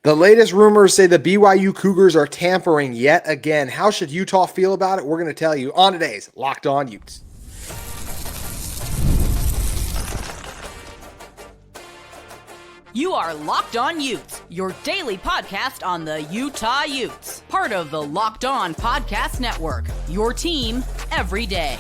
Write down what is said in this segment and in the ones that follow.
The latest rumors say the BYU Cougars are tampering yet again. How should Utah feel about it? We're going to tell you on today's Locked On Utes. You are Locked On Utes, your daily podcast on the Utah Utes. Part of the Locked On Podcast Network, your team every day.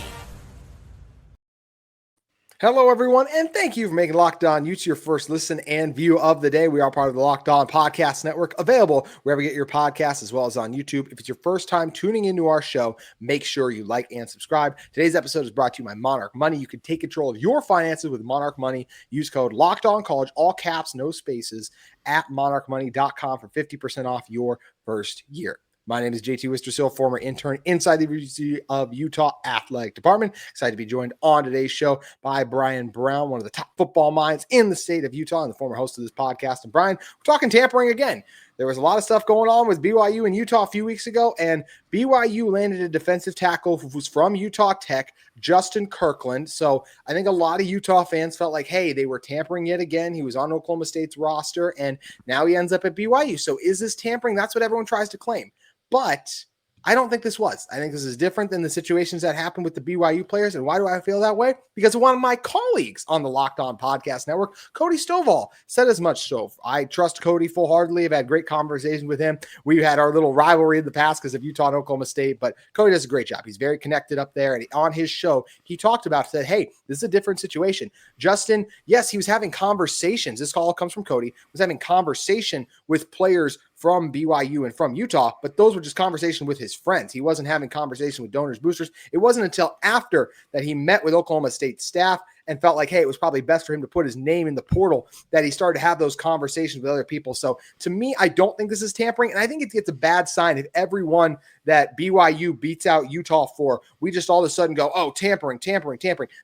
Hello, everyone, and thank you for making Locked On Utes your first listen and view of the day. We are part of the Locked On Podcast Network, available wherever you get your podcasts, as well as on YouTube. If it's your first time tuning into our show, make sure you like and subscribe. Today's episode is brought to you by Monarch Money. You can take control of your finances with Monarch Money. Use code LOCKEDONCollege, all caps, no spaces, at monarchmoney.com for 50% off your first year. My name is JT Wistrcill, former intern inside the University of Utah Athletic Department. Excited to be joined on today's show by Bryan Brown, one of the top football minds in the state of Utah and the former host of this podcast. And Bryan, we're talking tampering again. There was a lot of stuff going on with BYU and Utah a few weeks ago, and BYU landed a defensive tackle who was from Utah Tech, Justin Kirkland. So I think a lot of Utah fans felt like, hey, they were tampering yet again. He was on Oklahoma State's roster, and now he ends up at BYU. So is this tampering? That's what everyone tries to claim. But I don't think this was. I think this is different than the situations that happened with the BYU players. And why do I feel that way? Because one of my colleagues on the Locked On Podcast Network, Cody Stovall, said as much. So I trust Cody full-heartedly. I've had great conversations with him. We've had our little rivalry in the past because of Utah and Oklahoma State, but Cody does a great job. He's very connected up there. And on his show, he talked about, said, hey, this is a different situation. Justin, yes, he was having conversations. This all comes from Cody. Was having conversation with players from BYU and from Utah, but those were just conversation with his friends. He wasn't having conversation with donors, boosters. It wasn't until after that he met with Oklahoma State staff and felt like, hey, it was probably best for him to put his name in the portal that he started to have those conversations with other people. So to me, I don't think this is tampering. And I think it's a bad sign if everyone that BYU beats out Utah for, we just all of a sudden go, oh, tampering.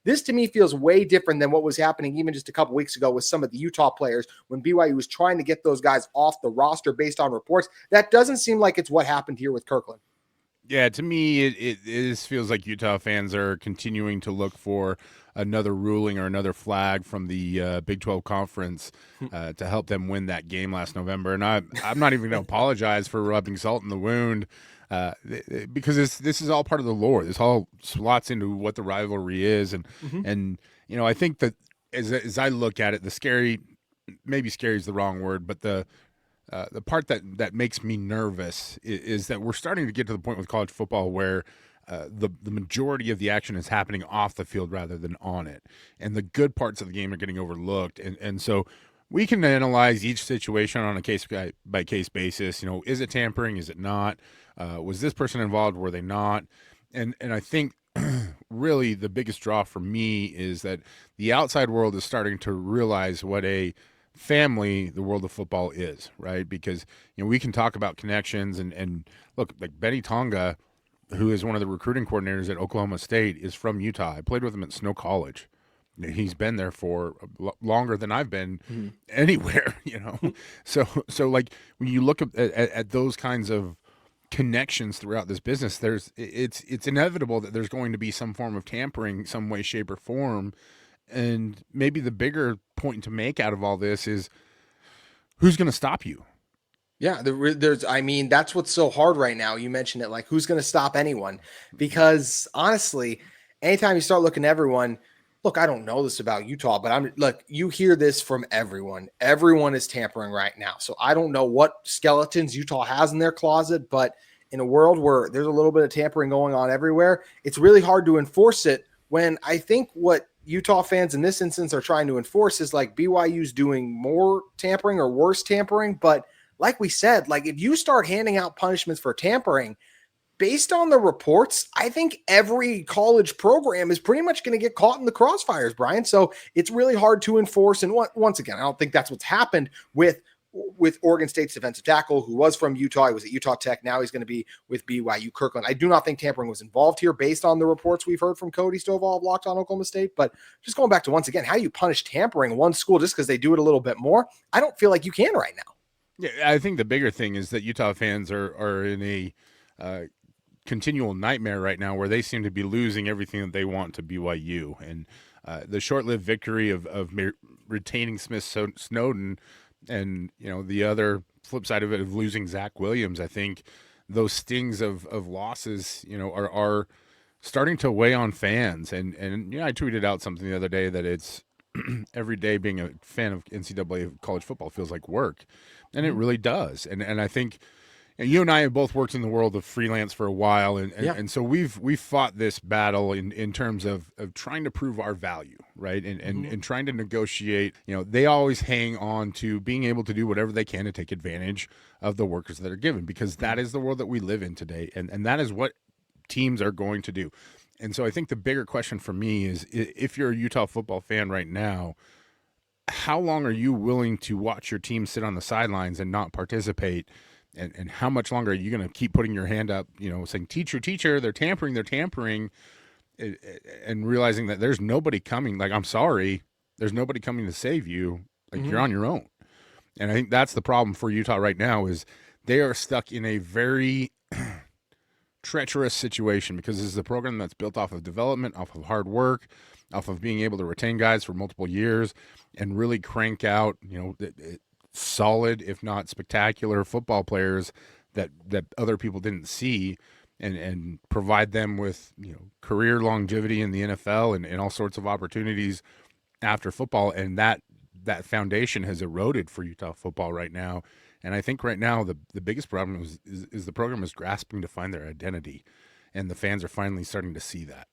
This to me feels way different than what was happening even just a couple weeks ago with some of the Utah players when BYU was trying to get those guys off the roster based on reports. That doesn't seem like it's what happened here with Kirkland. Yeah, to me, it feels like Utah fans are continuing to look for another ruling or another flag from the Big 12 Conference to help them win that game last November. And I'm not even going to apologize for rubbing salt in the wound because this is all part of the lore. This all slots into what the rivalry is. And you know, I think that as I look at it, maybe scary is the wrong word, but the part that makes me nervous is that we're starting to get to the point with college football where the majority of the action is happening off the field rather than on it. And the good parts of the game are getting overlooked. And so we can analyze each situation on a case-by-case basis. You know, is it tampering? Is it not? Was this person involved? Were they not? And I think really the biggest draw for me is that the outside world is starting to realize what a family the world of football is, right? Because, you know, we can talk about connections and look, like Benny Tonga, who is one of the recruiting coordinators at Oklahoma State, is from Utah. I played with him at Snow College. He's been there for longer than I've been anywhere, you know? So like when you look at those kinds of connections throughout this business, it's inevitable that there's going to be some form of tampering, some way, shape, or form. And maybe the bigger point to make out of all this is who's going to stop you? Yeah, that's what's so hard right now. You mentioned it, like who's going to stop anyone? Because honestly, anytime you start looking at everyone, look, I don't know this about Utah, but you hear this from everyone. Everyone is tampering right now. So I don't know what skeletons Utah has in their closet, but in a world where there's a little bit of tampering going on everywhere, it's really hard to enforce it when I think what Utah fans in this instance are trying to enforce is like BYU's doing more tampering or worse tampering. But like we said, like if you start handing out punishments for tampering, based on the reports, I think every college program is pretty much going to get caught in the crossfires, Bryan. So it's really hard to enforce. And once again, I don't think that's what's happened with Oregon State's defensive tackle, who was from Utah. He was at Utah Tech. Now he's going to be with BYU Kirkland. I do not think tampering was involved here based on the reports we've heard from Cody Stovall of Locked On Oklahoma State. But just going back to, once again, how do you punish tampering one school just because they do it a little bit more? I don't feel like you can right now. Yeah, I think the bigger thing is that Utah fans are in a continual nightmare right now where they seem to be losing everything that they want to BYU. And the short-lived victory of retaining Smith Snowden And, the other flip side of it, of losing Zach Williams, I think those stings of losses, are starting to weigh on fans. And I tweeted out something the other day that it's every day being a fan of NCAA college football feels like work. And it really does. And I think, you and I have both worked in the world of freelance for a while, and so we've fought this battle in terms of trying to prove our value, right? And trying to negotiate. They always hang on to being able to do whatever they can to take advantage of the workers that are given, because that is the world that we live in today, and that is what teams are going to do. And so I think the bigger question for me is, if you're a Utah football fan right now, how long are you willing to watch your team sit on the sidelines and not participate? And how much longer are you going to keep putting your hand up, saying, teacher, they're tampering, and realizing that there's nobody coming. Like, I'm sorry, there's nobody coming to save you. Like, you're on your own. And I think that's the problem for Utah right now, is they are stuck in a very treacherous situation, because this is a program that's built off of development, off of hard work, off of being able to retain guys for multiple years and really crank out, solid, if not spectacular, football players that other people didn't see, and provide them with career longevity in the NFL and all sorts of opportunities after football. And that foundation has eroded for Utah football right now. And I think right now the biggest problem is the program is grasping to find their identity, and the fans are finally starting to see that.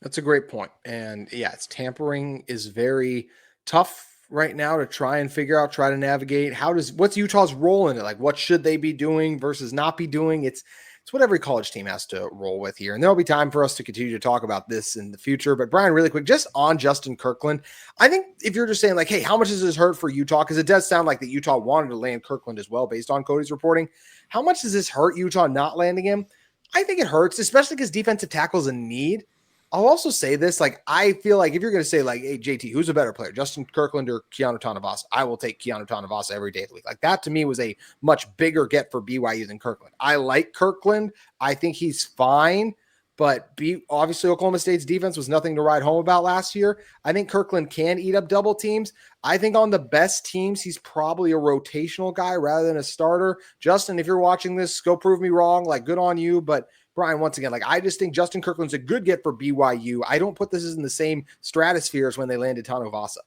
That's a great point. And yeah, tampering is very tough right now to try and figure out, try to navigate. What's Utah's role in it? Like, what should they be doing versus not be doing? It's what every college team has to roll with here. And there'll be time for us to continue to talk about this in the future. But Bryan, really quick, just on Justin Kirkland, I think if you're just saying like, hey, how much does this hurt for Utah? Because it does sound like that Utah wanted to land Kirkland as well, based on Cody's reporting. How much does this hurt Utah not landing him? I think it hurts, especially because defensive tackle is a need. I'll also say this, like, I feel like if you're going to say, like, hey, JT, who's a better player, Justin Kirkland or Keanu Tanavasa? I will take Keanu Tanavasa every day of the week. Like, that to me was a much bigger get for BYU than Kirkland. I like Kirkland. I think he's fine, but obviously Oklahoma State's defense was nothing to write home about last year. I think Kirkland can eat up double teams. I think on the best teams, he's probably a rotational guy rather than a starter. Justin, if you're watching this, go prove me wrong. Like, good on you, but Bryan, once again, like, I just think Justin Kirkland's a good get for BYU. I don't put this in the same stratosphere as when they landed Tanavasa.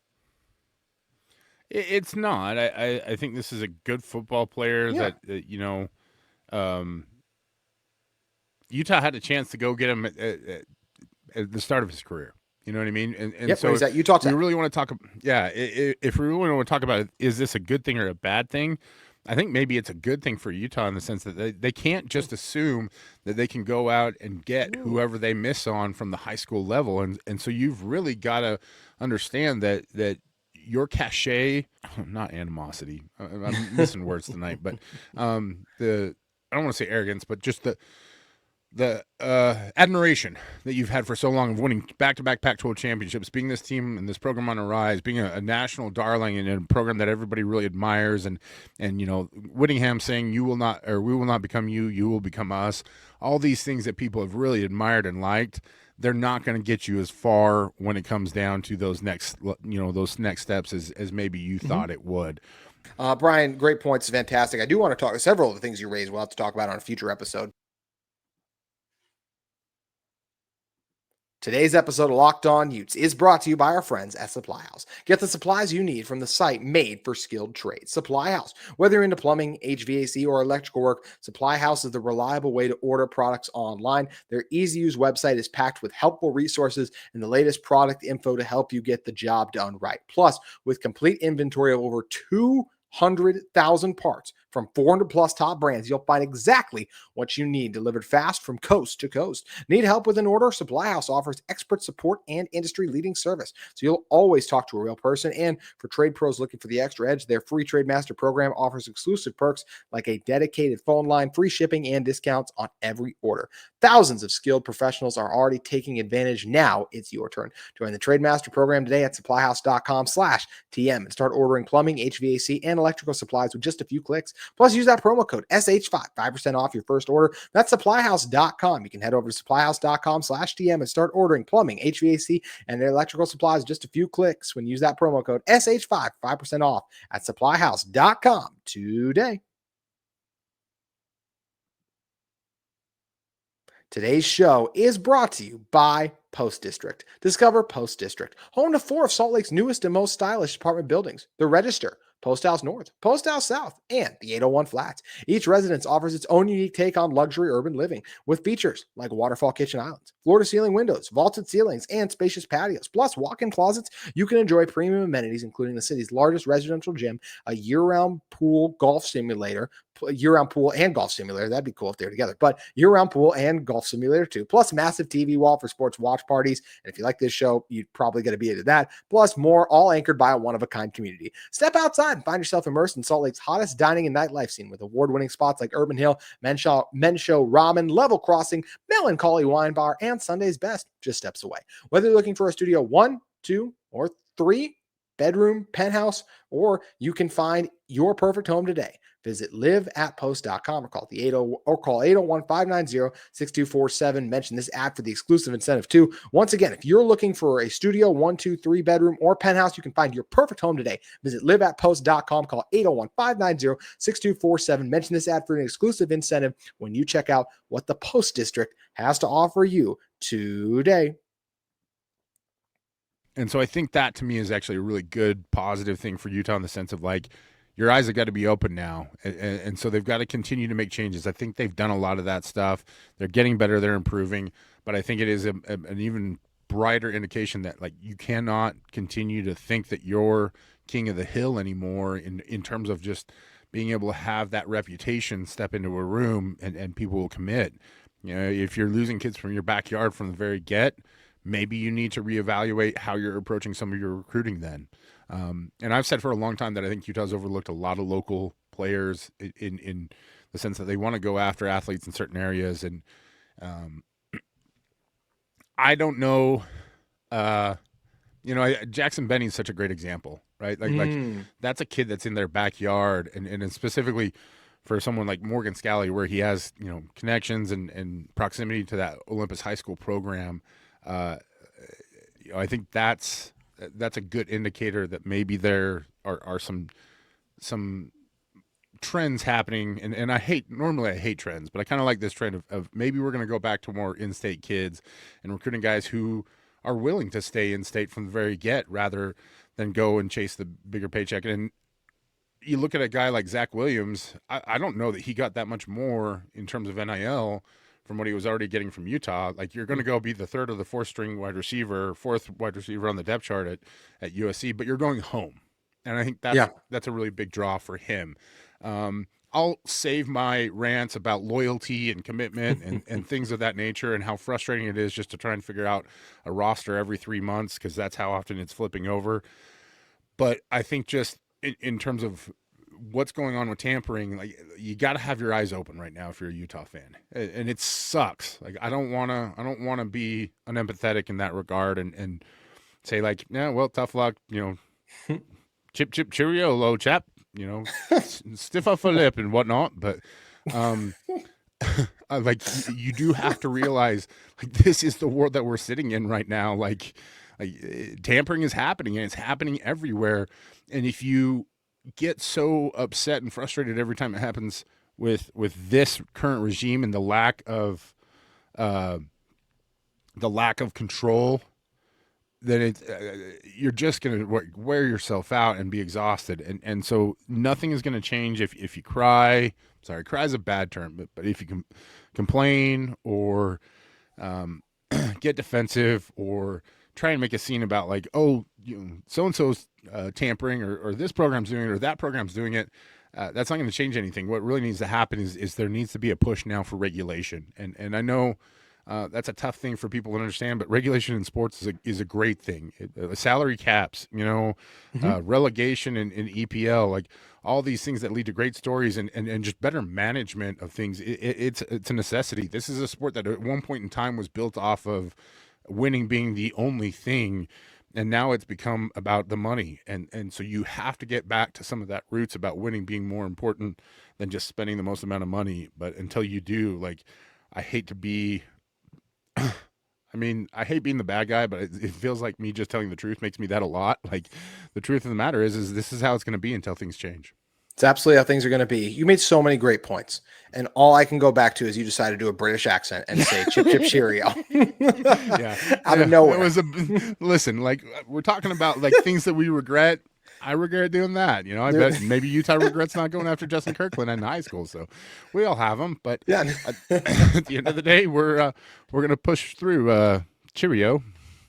It's not. I think this is a good football player that Utah had a chance to go get him at the start of his career. You know what I mean? And so he's at Utah Tech. We really want to talk. Yeah, if we really want to talk about it, is this a good thing or a bad thing? I think maybe it's a good thing for Utah in the sense that they can't just assume that they can go out and get whoever they miss on from the high school level. And so you've really got to understand that your cachet, not animosity, I'm missing words tonight, but I don't want to say arrogance, but just the admiration that you've had for so long of winning back-to-back Pac-12 championships, being this team and this program on a rise, being a national darling and a program that everybody really admires, and Whittingham saying we will not become you, you will become us. All these things that people have really admired and liked, they're not going to get you as far when it comes down to those next steps as maybe you thought it would. Bryan, great points, fantastic. I do want to talk several of the things you raised. We'll have to talk about on a future episode. Today's episode of Locked On Utes is brought to you by our friends at Supply House. Get the supplies you need from the site made for skilled trades. Supply House. Whether you're into plumbing, HVAC, or electrical work, Supply House is the reliable way to order products online. Their easy-to-use website is packed with helpful resources and the latest product info to help you get the job done right. Plus, with complete inventory of over 200,000 parts from 400 plus top brands, you'll find exactly what you need delivered fast from coast to coast. Need help with an order? Supply House offers expert support and industry-leading service, so you'll always talk to a real person. And for trade pros looking for the extra edge, their free Trade Master program offers exclusive perks like a dedicated phone line, free shipping, and discounts on every order. Thousands of skilled professionals are already taking advantage. Now it's your turn. Join the Trade Master program today at supplyhouse.com/TM and start ordering plumbing, HVAC, and electrical supplies with just a few clicks. Plus, use that promo code SH5, 5% off your first order. That's supplyhouse.com. You can head over to supplyhouse.com/TM and start ordering plumbing, HVAC, and electrical supplies in just a few clicks when you use that promo code SH5, 5% off at supplyhouse.com today. Today's show is brought to you by Post District. Discover Post District, home to 4 of Salt Lake's newest and most stylish apartment buildings: the Register, Post House North, Post House South, and the 801 Flats. Each residence offers its own unique take on luxury urban living with features like waterfall kitchen islands, floor-to-ceiling windows, vaulted ceilings, and spacious patios, plus walk-in closets. You can enjoy premium amenities, including the city's largest residential gym, a year-round pool, golf simulator, year-round pool and golf simulator. That'd be cool if they're together, but year-round pool and golf simulator too, plus massive TV wall for sports watch parties. And if you like this show, you'd probably get to be into that, plus more, all anchored by a one-of-a-kind community. Step outside and find yourself immersed in Salt Lake's hottest dining and nightlife scene with award-winning spots like Urban Hill, Men's Show Ramen, Level Crossing, Melancholy Wine Bar, and Sunday's Best just steps away. Whether you're looking for a studio 1, 2, or 3 bedroom, penthouse, or you can find your perfect home today. Visit liveatpost.com or call 801-590-6247. Mention this ad for the exclusive incentive too. Once again, if you're looking for a studio 1, 2, 3 bedroom or penthouse, you can find your perfect home today. Visit liveatpost.com, call 801-590-6247. Mention this ad for an exclusive incentive when you check out what the Post District has to offer you today. And so I think that to me is actually a really good positive thing for Utah in the sense of like, your eyes have got to be open now. And so they've got to continue to make changes. I think they've done a lot of that stuff. They're getting better. They're improving. But I think it is an even brighter indication that like you cannot continue to think that you're king of the hill anymore in terms of just being able to have that reputation step into a room and people will commit. You know, if you're losing kids from your backyard from the very get, maybe you need to reevaluate how you're approaching some of your recruiting then. And I've said for a long time that I think Utah's overlooked a lot of local players in the sense that they want to go after athletes in certain areas. And I don't know, Jackson Benny's such a great example, right? Like that's a kid that's in their backyard and specifically for someone like Morgan Scally, where he has, connections and proximity to that Olympus High School program. I think that's a good indicator that maybe there are some trends happening. And I hate trends, but I kind of like this trend of maybe we're going to go back to more in-state kids and recruiting guys who are willing to stay in-state from the very get rather than go and chase the bigger paycheck. And you look at a guy like Zach Williams, I don't know that he got that much more in terms of NIL from what he was already getting from Utah. Like, you're going to go be the third or the fourth wide receiver on the depth chart at USC, but you're going home. And I think that's a really big draw for him. I'll save my rants about loyalty and commitment and things of that nature and how frustrating it is just to try and figure out a roster every 3 months, because that's how often it's flipping over. But I think just in terms of what's going on with tampering, like, you got to have your eyes open right now if you're a Utah fan, and it sucks. Like, I don't want to be unempathetic in that regard and say like, yeah, well, tough luck, chip cheerio, low chap, stiff up a lip and whatnot. But like, you do have to realize, like, this is the world that we're sitting in right now. Like tampering is happening, and it's happening everywhere. And if you get so upset and frustrated every time it happens with this current regime and the lack of control, then you're just going to wear yourself out and be exhausted. And so nothing is going to change if you cry. Sorry, cry is a bad term, but if you can complain or get defensive or try and make a scene about like, oh, so-and-so's tampering or this program's doing it or that program's doing it, that's not going to change anything. What really needs to happen is there needs to be a push now for regulation. And I know that's a tough thing for people to understand, but regulation in sports is a great thing. Salary caps, relegation in EPL, like all these things that lead to great stories and just better management of things. It's a necessity. This is a sport that at one point in time was built off of winning being the only thing, And now it's become about the money. And so you have to get back to some of that roots about winning being more important than just spending the most amount of money. But until you do, like, I hate to be, I mean, I hate being the bad guy, but it feels like me just telling the truth makes me that a lot. Like, the truth of the matter is this is how it's going to be until things change. It's absolutely how things are going to be. You made so many great points. And all I can go back to is you decided to do a British accent and say chip, chip, cheerio. Yeah. Out of nowhere. It was listen, like, we're talking about like things that we regret. I regret doing that. You know, I bet maybe Utah regrets not going after Justin Kirkland in high school. So we all have them. But yeah. At the end of the day, we're going to push through. Cheerio.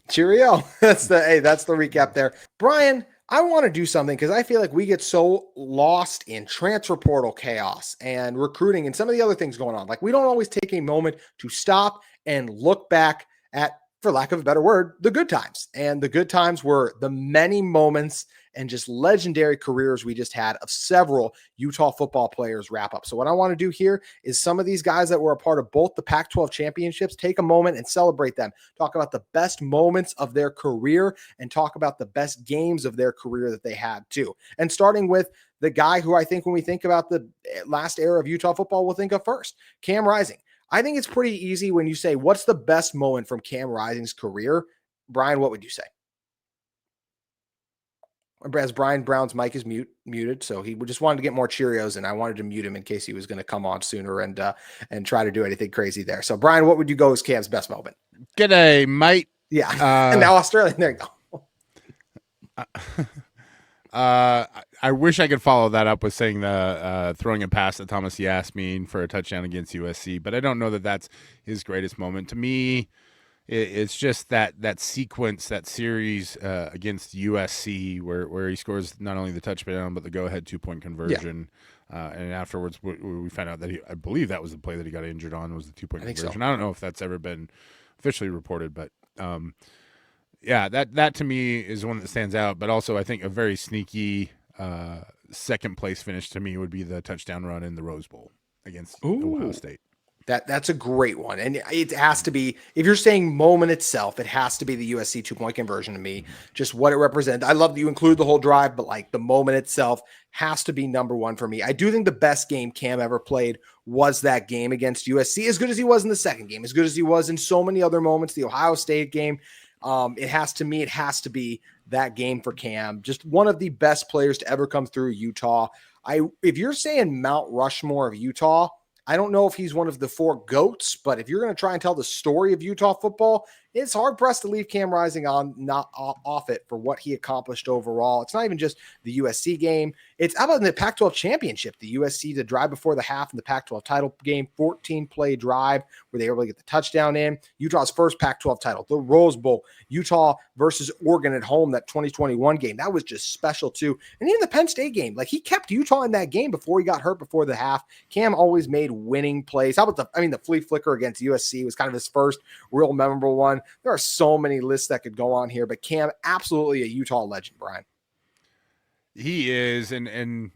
Cheerio. That's the recap there. Bryan, I want to do something because I feel like we get so lost in transfer portal chaos and recruiting and some of the other things going on. Like, we don't always take a moment to stop and look back at, for lack of a better word, the good times. And the good times were the many moments and just legendary careers we just had of several Utah football players wrap up. So what I want to do here is some of these guys that were a part of both the Pac-12 championships, take a moment and celebrate them. Talk about the best moments of their career and talk about the best games of their career that they had too. And starting with the guy who I think when we think about the last era of Utah football, we'll think of first, Cam Rising. I think it's pretty easy when you say, what's the best moment from Cam Rising's career? Bryan, what would you say? As Brian Brown's mic is muted, so he just wanted to get more Cheerios, and I wanted to mute him in case he was going to come on sooner and try to do anything crazy there. So, Bryan, what would you go as Cam's best moment? G'day, mate. Yeah, now Australian. There you go. I wish I could follow that up with saying the throwing a pass to Thomas Yasmin for a touchdown against USC, but I don't know that that's his greatest moment. To me, it's just that sequence, that series against USC where he scores not only the touchdown but the go-ahead 2-point conversion. Yeah. And afterwards, we found out that I believe that was the play that he got injured on, was the 2-point conversion. So. I don't know if that's ever been officially reported, but yeah, that to me is one that stands out. But also, I think a very sneaky second place finish to me would be the touchdown run in the Rose Bowl against Ohio State. That's a great one. And it has to be, if you're saying moment itself, it has to be the USC 2-point conversion to me, just what it represents. I love that you include the whole drive, but like the moment itself has to be number one for me. I do think the best game Cam ever played was that game against USC, as good as he was in the second game, as good as he was in so many other moments, the Ohio State game. It has to be that game for Cam. Just one of the best players to ever come through Utah. If you're saying Mount Rushmore of Utah, I don't know if he's one of the 4 GOATs, but if you're going to try and tell the story of Utah football, it's hard pressed to leave Cam Rising not off it for what he accomplished overall. It's not even just the USC game. It's how about in the Pac-12 championship, the USC to drive before the half in the Pac-12 title game, 14-play drive where they were able to get the touchdown in. Utah's first Pac-12 title, the Rose Bowl, Utah versus Oregon at home, that 2021 game. That was just special too. And even the Penn State game, like he kept Utah in that game before he got hurt before the half. Cam always made winning plays. How about the flea flicker against USC was kind of his first real memorable one. There are so many lists that could go on here, but Cam, absolutely a Utah legend, Bryan. He is, and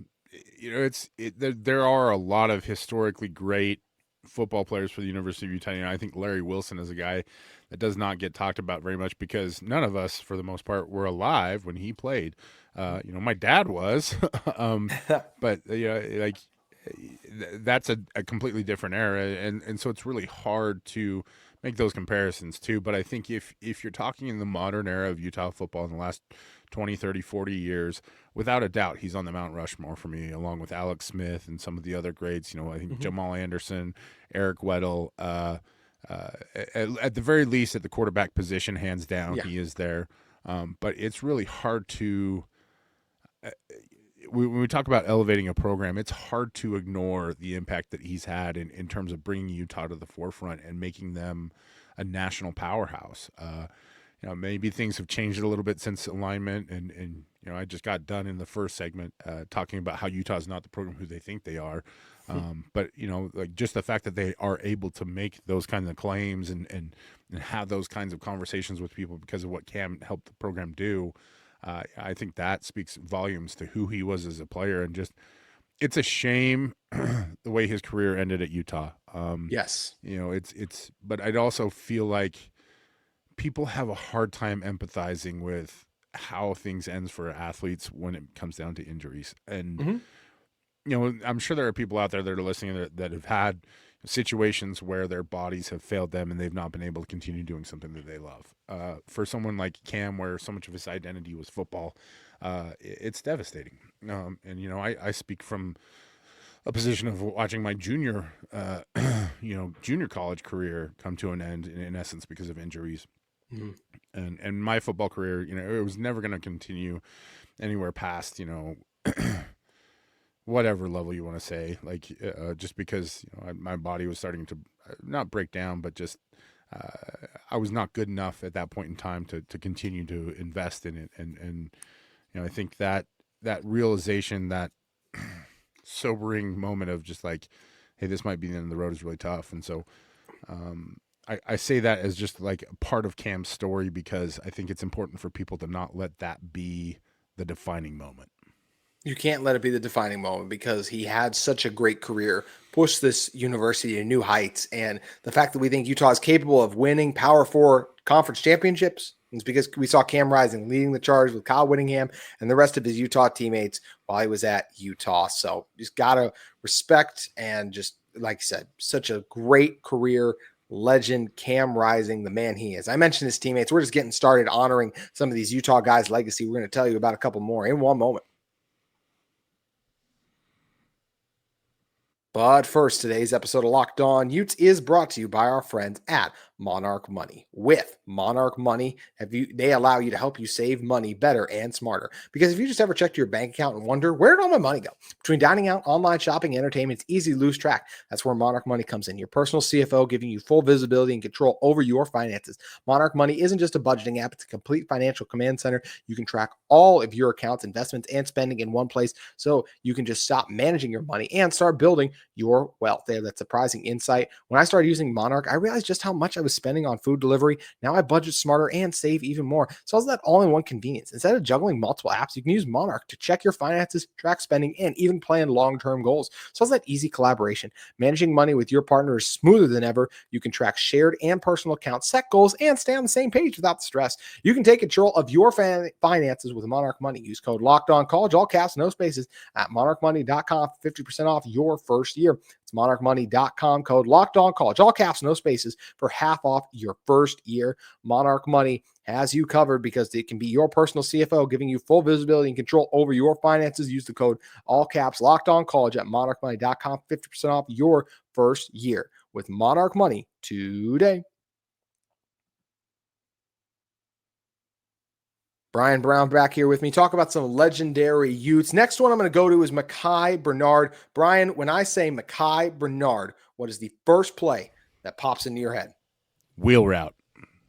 you know, there are a lot of historically great football players for the University of Utah. You know, I think Larry Wilson is a guy that does not get talked about very much because none of us, for the most part, were alive when he played. You know, my dad was, but you know, like that's a completely different era, and so it's really hard to make those comparisons too. But I think if you're talking in the modern era of Utah football in the last 20, 30, 40 years, without a doubt, he's on the Mount Rushmore for me, along with Alex Smith and some of the other greats. You know, I think Jamal Anderson, Eric Weddle, at the very least at the quarterback position, hands down, he is there. But it's really hard to when we talk about elevating a program, it's hard to ignore the impact that he's had in terms of bringing Utah to the forefront and making them a national powerhouse. You know, maybe things have changed a little bit since alignment, and you know, I just got done in the first segment talking about how Utah's not the program who they think they are. But you know, like just the fact that they are able to make those kinds of claims and have those kinds of conversations with people because of what Cam helped the program do. I think that speaks volumes to who he was as a player, and just it's a shame the way his career ended at Utah. Yes, you know, it's but I'd also feel like people have a hard time empathizing with how things ends for athletes when it comes down to injuries. And I'm sure there are people out there that are listening that have had situations where their bodies have failed them and they've not been able to continue doing something that they love. For someone like Cam, where so much of his identity was football, it's devastating. I speak from a position of watching my junior college career come to an end in essence because of injuries. And my football career, it was never going to continue anywhere past, whatever level you want to say, like just because my body was starting to not break down, but just I was not good enough at that point in time to continue to invest in it. And I think that realization, that sobering moment of just like, hey, this might be the end of the road is really tough. And so I say that as just like a part of Cam's story, because I think it's important for people to not let that be the defining moment. You can't let it be the defining moment, because he had such a great career, pushed this university to new heights. And the fact that we think Utah is capable of winning Power 4 conference championships is because we saw Cam Rising leading the charge with Kyle Whittingham and the rest of his Utah teammates while he was at Utah. So just got to respect, and just like you said, such a great career. Legend Cam Rising, the man he is. I mentioned his teammates. We're just getting started honoring some of these Utah guys' legacy. We're going to tell you about a couple more in one moment. But first, today's episode of Locked On Utes is brought to you by our friends at Monarch Money. With Monarch Money, they allow you to help you save money better and smarter. Because if you just ever checked your bank account and wonder, where did all my money go? Between dining out, online shopping, entertainment, it's easy to lose track. That's where Monarch Money comes in. Your personal CFO, giving you full visibility and control over your finances. Monarch Money isn't just a budgeting app, it's a complete financial command center. You can track all of your accounts, investments, and spending in one place, so you can just stop managing your money and start building your wealth. They have that surprising insight. When I started using Monarch, I realized just how much I was spending on food delivery. Now I budget smarter and save even more. So it's that all-in-one convenience. Instead of juggling multiple apps, you can use Monarch to check your finances, track spending, and even plan long-term goals. So it's that easy collaboration. Managing money with your partner is smoother than ever. You can track shared and personal accounts, set goals, and stay on the same page without the stress. You can take control of your finances with Monarch Money. Use code LOCKEDONCollege, all caps, no spaces, at monarchmoney.com for 50% off your first year. It's monarchmoney.com, code LOCKEDONCollege, all caps, no spaces, for half off your first year. Monarch Money has you covered, because it can be your personal CFO, giving you full visibility and control over your finances. Use the code all caps LOCKEDONCollege at monarchmoney.com, 50% off your first year with Monarch Money today. Bryan Brown back here with me. Talk about some legendary Utes. Next one I'm going to go to is Micah Bernard. Bryan, when I say Micah Bernard, what is the first play that pops into your head? Wheel route.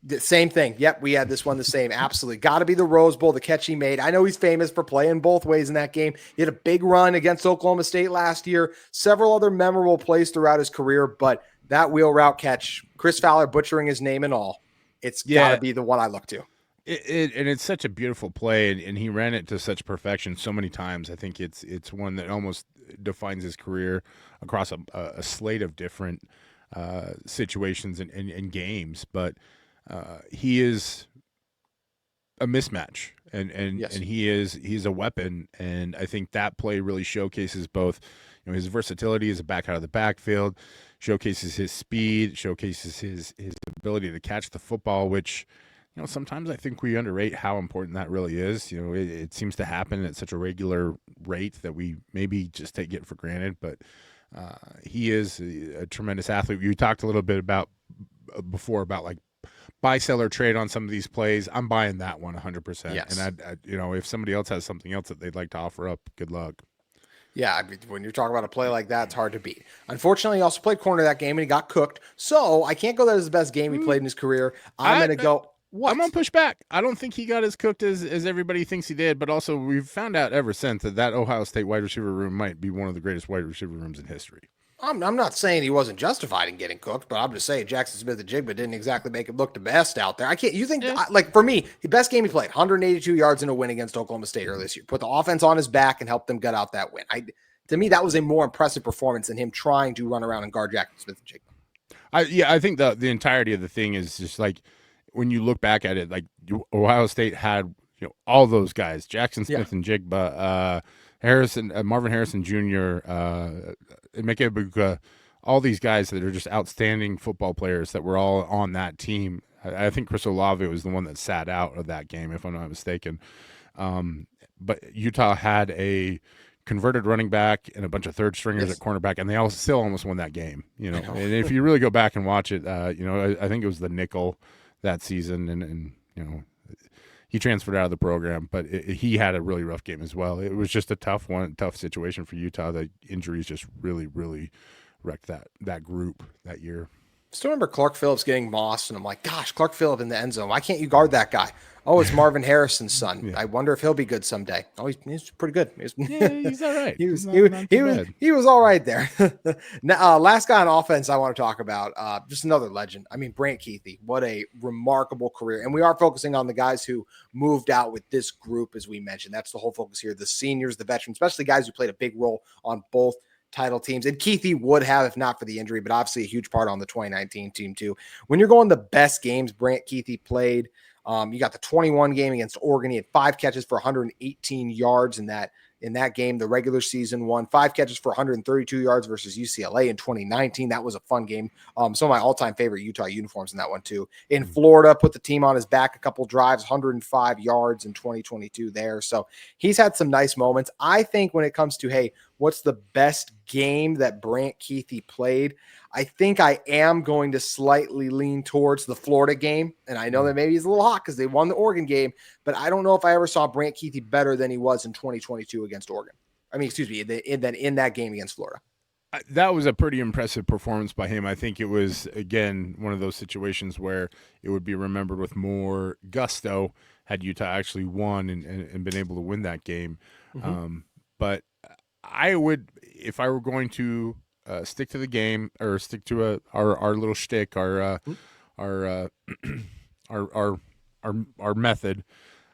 The same thing. Yep, we had this one the same. Absolutely. Got to be the Rose Bowl, the catch he made. I know he's famous for playing both ways in that game. He had a big run against Oklahoma State last year. Several other memorable plays throughout his career, but that wheel route catch, Chris Fowler butchering his name and all, it's got to be the one I look to. And it's such a beautiful play, and he ran it to such perfection so many times. I think it's one that almost defines his career across a slate of different situations and games. But he is a mismatch, and Yes. and he's a weapon. And I think that play really showcases both his versatility as a back out of the backfield, showcases his speed, showcases his ability to catch the football, which sometimes I think we underrate how important that really is. It seems to happen at such a regular rate that we maybe just take it for granted. But he is a tremendous athlete. You talked a little bit about before about like buy, sell, or trade on some of these plays. I'm buying that one 100%. Yes. And if somebody else has something else that they'd like to offer up, good luck. Yeah, I mean, when you're talking about a play like that, it's hard to beat. Unfortunately, he also played corner that game, and he got cooked. So I can't go that as the best game he played in his career. I'm going to go. What? I'm going to push back. I don't think he got as cooked as everybody thinks he did, but also we've found out ever since that Ohio State wide receiver room might be one of the greatest wide receiver rooms in history. I'm not saying he wasn't justified in getting cooked, but I'm just saying Jackson Smith and Jigba didn't exactly make him look the best out there. I can't. You think like for me, the best game he played, 182 yards in a win against Oklahoma State earlier this year. Put the offense on his back and helped them get out that win. To me, that was a more impressive performance than him trying to run around and guard Jackson Smith and Jigba. I think the entirety of the thing is just like when you look back at it, like Ohio State had all those guys, Jackson Smith and Jigba, Harrison, Marvin Harrison Jr., Micah Bernard, all these guys that are just outstanding football players that were all on that team. I think Chris Olave was the one that sat out of that game, if I'm not mistaken. But Utah had a converted running back and a bunch of third stringers at cornerback, and they all still almost won that game. And if you really go back and watch it, I think it was the nickel that season, and he transferred out of the program, but he had a really rough game as well. It was just a tough situation for Utah. The injuries just really, really wrecked that group that year. Still remember Clark Phillips getting mossed, and I'm like, gosh, Clark Phillips in the end zone. Why can't you guard that guy? Oh, it's Marvin Harrison's son. I wonder if he'll be good someday. Oh, he's pretty good. He's all right. He was all right there. Now, last guy on offense I want to talk about, just another legend. I mean, Brant Keith, what a remarkable career. And we are focusing on the guys who moved out with this group, as we mentioned. That's the whole focus here. The seniors, the veterans, especially guys who played a big role on both title teams. And Keithy would have if not for the injury, but obviously a huge part on the 2019 team too. When you're going the best games Brant Keithy played, you got the 21 game against Oregon. He had 5 catches for 118 yards in that game. The regular season one, 5 catches for 132 yards versus UCLA in 2019. That was a fun game. Some of my all-time favorite Utah uniforms in that one too. In Florida, put the team on his back a couple drives, 105 yards in 2022 there. So he's had some nice moments. I think when it comes to, hey, what's the best game that Brant Keithy played? I think I am going to slightly lean towards the Florida game. And I know that maybe he's a little hot because they won the Oregon game, but I don't know if I ever saw Brant Keithy better than he was in 2022 against Oregon. I mean, excuse me, in that game against Florida. That was a pretty impressive performance by him. I think it was, again, one of those situations where it would be remembered with more gusto had Utah actually won and been able to win that game. Mm-hmm. But I would, if I were going to stick to the game or stick to our little shtick, our method.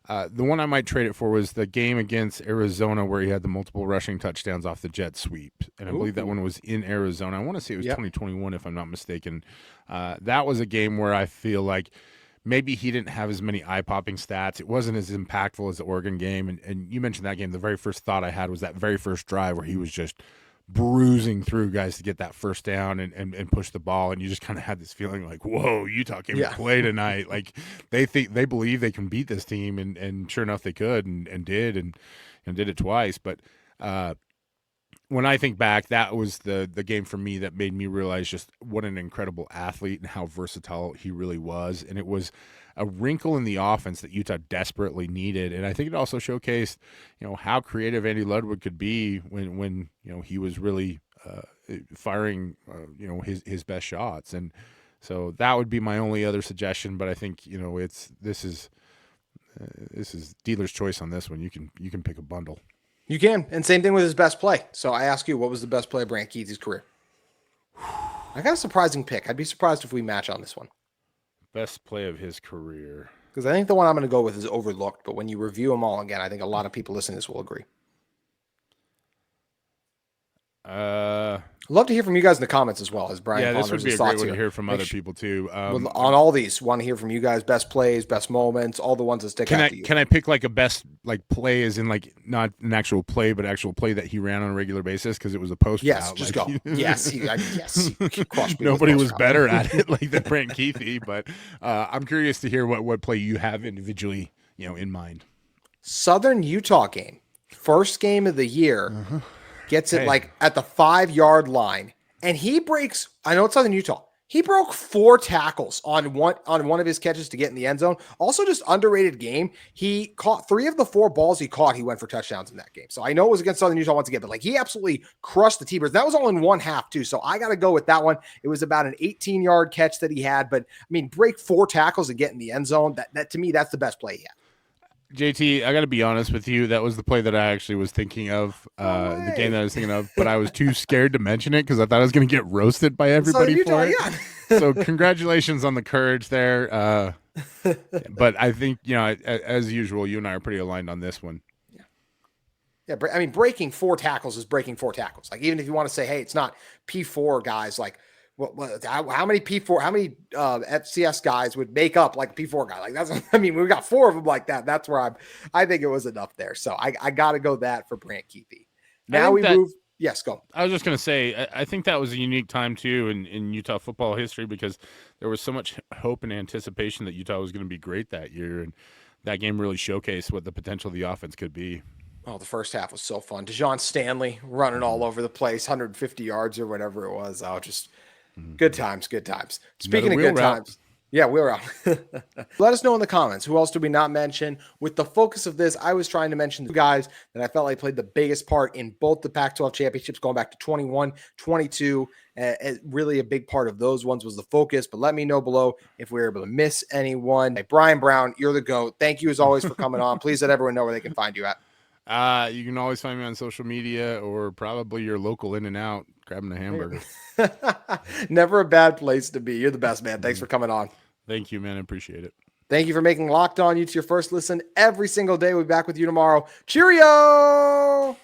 The one I might trade it for was the game against Arizona where he had the multiple rushing touchdowns off the jet sweep, and I believe that one was in Arizona. I want to say it was 2021 if I'm not mistaken. That was a game where I feel like maybe he didn't have as many eye-popping stats. It wasn't as impactful as the Oregon game, and you mentioned that game. The very first thought I had was that very first drive where he was just bruising through guys to get that first down and push the ball, and you just kind of had this feeling like, whoa, Utah came to play tonight. Like they believe they can beat this team, and sure enough they could and did it twice. But when I think back, that was the game for me that made me realize just what an incredible athlete and how versatile he really was. And it was a wrinkle in the offense that Utah desperately needed. And I think it also showcased, how creative Andy Ludwig could be when he was really firing, his best shots. And so that would be my only other suggestion. But I think, this is dealer's choice on this one. You can pick a bundle. You can. And same thing with his best play. So I ask you, what was the best play of Brant Keithy's career? I got a surprising pick. I'd be surprised if we match on this one. Best play of his career. Because I think the one I'm going to go with is overlooked. But when you review them all again, I think a lot of people listening to this will agree. I'd love to hear from you guys in the comments as well as Bryan. Yeah, this would be a great one to hear from other people too. On all these, want to hear from you guys. Best plays, best moments, all the ones that stick out to you. Can I pick like a best play, as in like not an actual play, but actual play that he ran on a regular basis because it was a post? Yes, just go. Yes, yes. Nobody was better at it like the Brant Keithy, but I'm curious to hear what play you have individually, in mind. Southern Utah game, first game of the year. Uh-huh. Gets it at the 5-yard line, and he breaks. I know it's Southern Utah. He broke 4 tackles on one of his catches to get in the end zone. Also, just underrated game. He caught 3 of the 4 balls he caught. He went for touchdowns in that game. So I know it was against Southern Utah once again, but he absolutely crushed the T-Birds. That was all in one half too. So I got to go with that one. It was about an 18-yard catch that he had, but I mean, break 4 tackles and get in the end zone. That to me, that's the best play he had. JT, I got to be honest with you. That was the play that I actually was thinking of, the game that I was thinking of, but I was too scared to mention it because I thought I was going to get roasted by everybody for it. Yeah. So congratulations on the courage there. But I think, as usual, you and I are pretty aligned on this one. Yeah, I mean, breaking 4 tackles is breaking 4 tackles. Even if you want to say, hey, it's not P4 guys, how many P4, how many FCS guys would make up like a P4 guy? Like that's, I mean, we got 4 of them like that. That's where I think it was enough there. So I got to go that for Brant Keith. Now we move. Yes, go. I was just going to say, I think that was a unique time too in Utah football history because there was so much hope and anticipation that Utah was going to be great that year. And that game really showcased what the potential of the offense could be. Oh, the first half was so fun. DeJon Stanley running all over the place, 150 yards or whatever it was. Oh, just good times, good times. Speaking of good times. Yeah, we were out. Let us know in the comments. Who else did we not mention? With the focus of this, I was trying to mention the guys that I felt like played the biggest part in both the Pac-12 championships going back to 21, 22. Really a big part of those ones was the focus. But let me know below if we were able to miss anyone. Hey, Bryan Brown, you're the GOAT. Thank you as always for coming on. Please let everyone know where they can find you at. You can always find me on social media or probably your local In-N-Out grabbing a hamburger. Never a bad place to be. You're the best, man. Thanks for coming on. Thank you, man. I appreciate it. Thank you for making Locked On Utes your first listen every single day. We'll be back with you tomorrow. Cheerio!